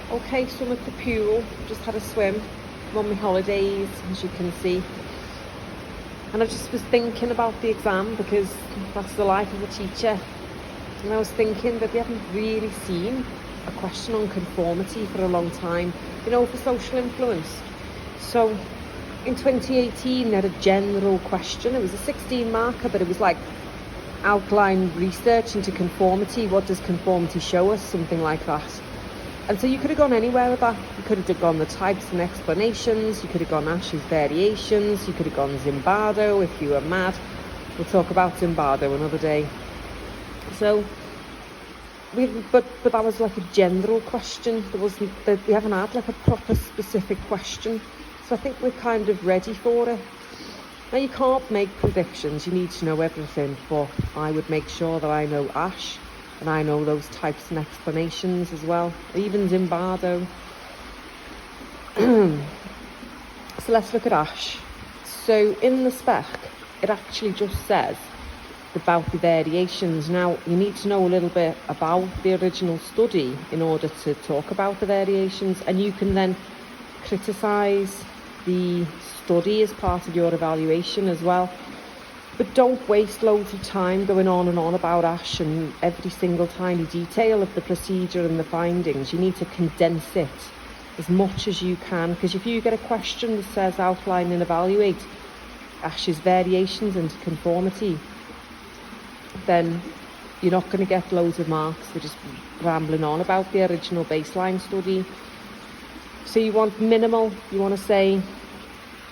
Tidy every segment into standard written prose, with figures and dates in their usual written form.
Okay, so I'm at the pool, just had a swim. I'm on my holidays, as you can see. And I just was thinking about the exam, because that's the life of a teacher. And I was thinking that we haven't really seen a question on conformity for a long time, for social influence. So in 2018, they had a general question. It was a 16 marker, but it was like outline research into conformity. What does conformity show us? Something like that. And so you could have gone anywhere with that. You could have gone the types and explanations. You could have gone Asch's variations. You could have gone Zimbardo if you were mad. We'll talk about Zimbardo another day. So, but that was like a general question. We haven't had like a proper specific question. So I think we're kind of ready for it. Now you can't make predictions. You need to know everything. But I would make sure that I know Asch. And I know those types and explanations as well, even Zimbardo. So let's look at Asch. So in the spec, it actually just says about the variations. Now, you need to know a little bit about the original study in order to talk about the variations, and you can then criticise the study as part of your evaluation as well. But don't waste loads of time going on and on about Asch and every single tiny detail of the procedure and the findings. You need to condense it as much as you can, because if you get a question that says outline and evaluate Asch's variations into conformity, then you're not going to get loads of marks for just rambling on about the original baseline study. So you want minimal, you want to say,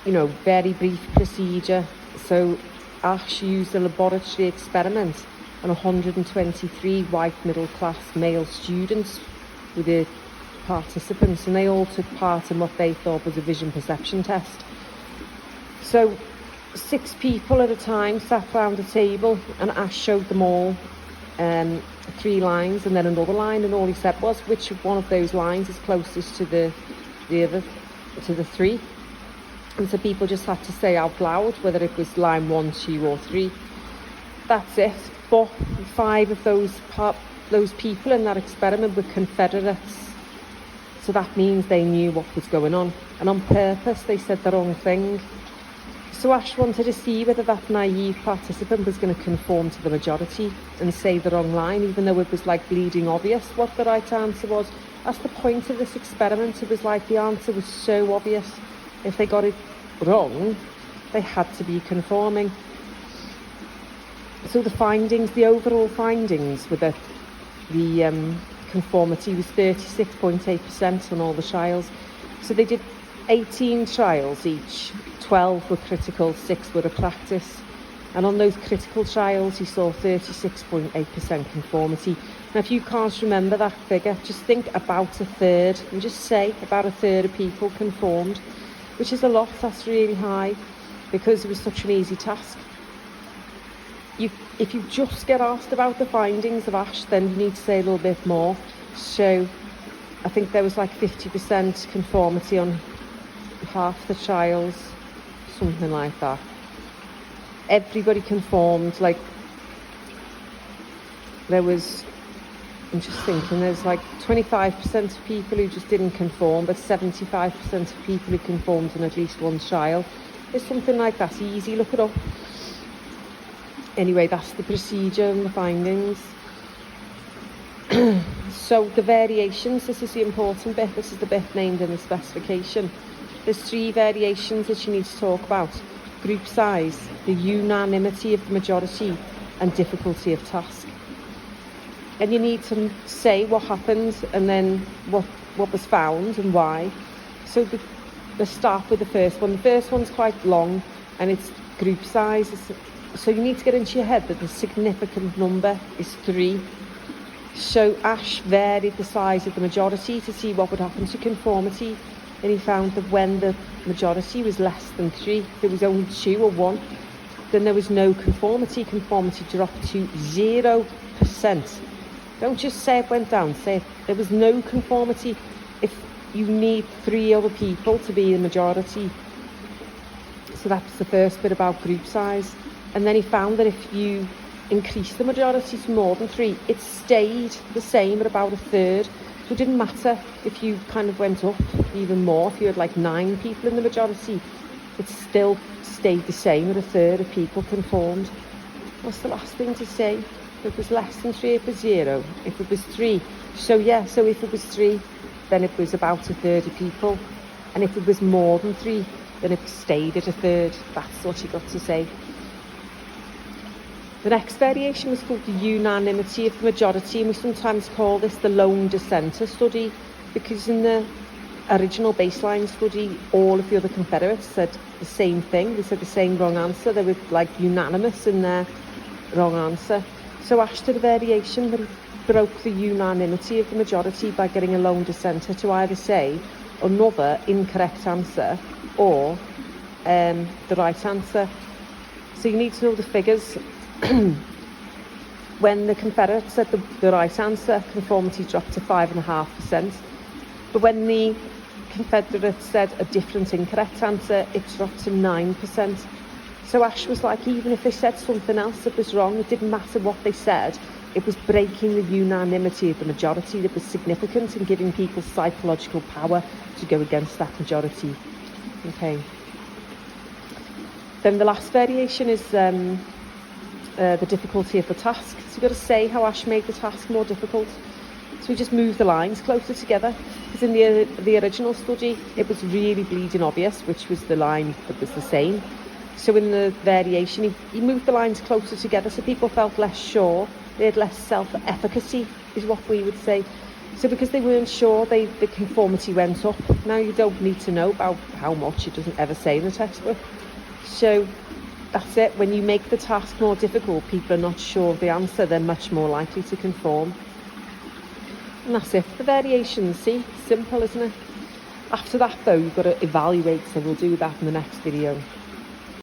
very brief procedure. So Asch used a laboratory experiment on 123 white middle-class male students with the participants, and they all took part in what they thought was a vision perception test. So 6 people at a time sat round a table, and Asch showed them all 3 lines and then another line, and all he said was which one of those lines is closest to the 3. And so people just had to say out loud whether it was line 1, 2 or 3. That's it. But 5 of those people in that experiment were Confederates. So that means they knew what was going on. And on purpose they said the wrong thing. So Asch wanted to see whether that naive participant was going to conform to the majority and say the wrong line, even though it was like bleeding obvious what the right answer was. That's the point of this experiment. It was like the answer was so obvious. If they got it wrong, they had to be conforming. So the overall findings were that the conformity was 36.8% on all the trials. So they did 18 trials each. 12 were critical, 6 were a practice. And on those critical trials, he saw 36.8% conformity. Now, if you can't remember that figure, just think about a third, and just say about a third of people conformed, which is a lot. That's really high, because it was such an easy task. If you just get asked about the findings of Asch, then you need to say a little bit more. So I think there was like 50% conformity on half the trials, something like that. Everybody conformed. Like I'm just thinking, there's like 25% of people who just didn't conform, but 75% of people who conformed in at least one trial. It's something like that. Easy, look it up. Anyway, that's the procedure and the findings. So the variations, this is the important bit. This is the bit named in the specification. There's 3 variations that you need to talk about: group size, the unanimity of the majority, and difficulty of task. And you need to say what happened and then what was found and why. So let's start with the first one. The first one's quite long, and it's group size. So you need to get into your head that the significant number is 3. So Asch varied the size of the majority to see what would happen to conformity, and he found that when the majority was less than 3, there was only 2 or 1, then there was no conformity. Conformity dropped to 0%. Don't just say it went down, say there was no conformity. If you need 3 other people to be the majority. So that's the first bit about group size. And then he found that if you increase the majority to more than 3, it stayed the same at about a third. So it didn't matter if you kind of went up even more, if you had like 9 people in the majority, it still stayed the same, at a third of people conformed. What's the last thing to say? If it was less than 3, it was 0. If it was 3, so if it was 3, then it was about a third of people. And if it was more than 3, then it stayed at a third. That's what you got to say. The next variation was called the unanimity of the majority, and we sometimes call this the lone dissenter study, because in the original baseline study, all of the other Confederates said the same thing. They said the same wrong answer. They were like unanimous in their wrong answer. So Asch did a variation that broke the unanimity of the majority by getting a lone dissenter to either say another incorrect answer or the right answer. So you need to know the figures. When the Confederates said the right answer, conformity dropped to 5.5%. But when the Confederates said a different incorrect answer, it dropped to 9%. So Asch was like, even if they said something else that was wrong, it didn't matter what they said. It was breaking the unanimity of the majority that was significant in giving people psychological power to go against that majority. Okay. Then the last variation is the difficulty of the task. So you've got to say how Asch made the task more difficult. So we just moved the lines closer together, because in the original study it was really bleeding obvious which was the line that was the same. So in the variation he moved the lines closer together so people felt less sure, they had less self-efficacy is what we would say. So because they weren't sure, the conformity went up. Now you don't need to know about how much, it doesn't ever say in the textbook. So that's it. When you make the task more difficult, people are not sure of the answer, they're much more likely to conform. And that's it for the variations. See, simple, isn't it? After that though, you've got to evaluate, so we'll do that in the next video.